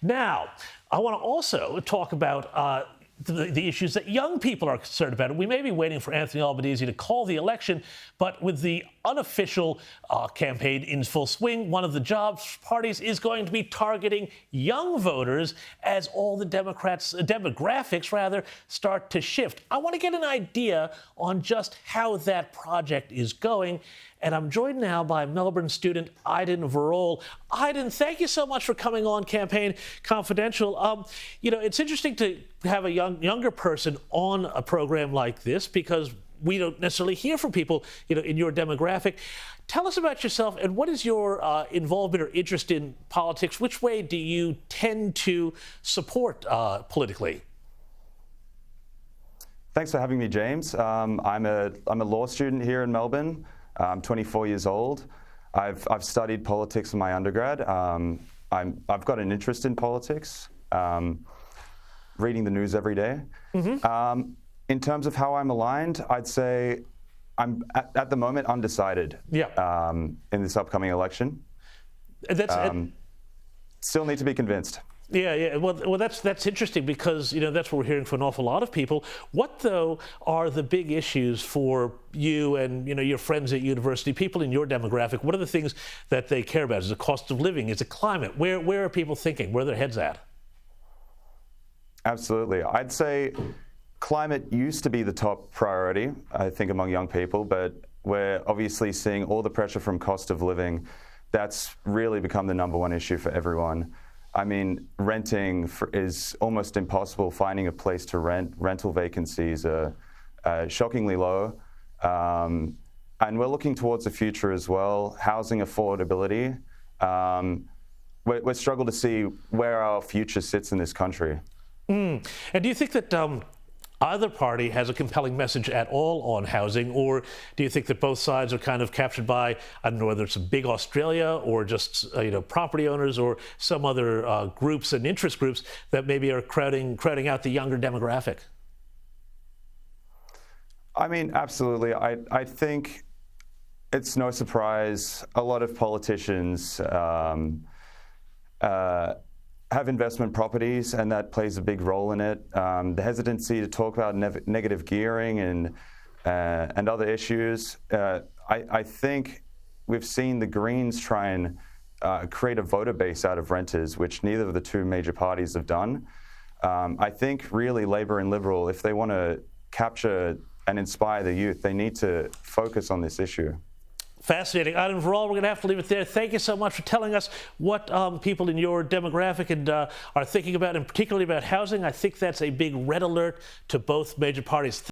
Now, I want to also talk about the issues that young people are concerned about. We may be waiting for Anthony Albanese to call the election, but with the unofficial campaign in full swing, one of the jobs parties is going to be targeting young voters as all the demographics start to shift. I want to get an idea on just how that project is going. And I'm joined now by Melbourne student Aiden Verrall. Aiden, thank you so much for coming on Campaign Confidential. It's interesting to have a younger person on a program like this because we don't necessarily hear from people, in your demographic. Tell us about yourself and what is your involvement or interest in politics? Which way do you tend to support politically? Thanks for having me, James. I'm a law student here in Melbourne. I'm 24 years old. I've studied politics in my undergrad. I've got an interest in politics, reading the news every day. Mm-hmm. In terms of how I'm aligned, I'd say I'm at the moment undecided. Yeah. In this upcoming election. Still need to be convinced. Yeah. Well, that's interesting because that's what we're hearing from an awful lot of people. What though are the big issues for you and your friends at university, people in your demographic? What are the things that they care about? Is it cost of living? Is it climate? Where are people thinking? Where are their heads at? Absolutely, I'd say climate used to be the top priority, I think, among young people, but we're obviously seeing all the pressure from cost of living. That's really become the #1 issue for everyone. I mean, renting is almost impossible. Finding a place to rent, rental vacancies are shockingly low. And we're looking towards the future as well. Housing affordability. We're struggling to see where our future sits in this country. And do you think that either party has a compelling message at all on housing, or do you think that both sides are kind of captured by, I don't know, whether it's a big Australia or just property owners or some other groups and interest groups that maybe are crowding out the younger demographic? I mean, absolutely. I think it's no surprise a lot of politicians have investment properties, and that plays a big role in it. The hesitancy to talk about negative gearing and other issues. I think we've seen the Greens try and create a voter base out of renters, which neither of the two major parties have done. I think really Labor and Liberal, if they want to capture and inspire the youth, they need to focus on this issue. Fascinating. Aiden Verrall, we're going to have to leave it there. Thank you so much for telling us what people in your demographic are thinking about, and particularly about housing. I think that's a big red alert to both major parties.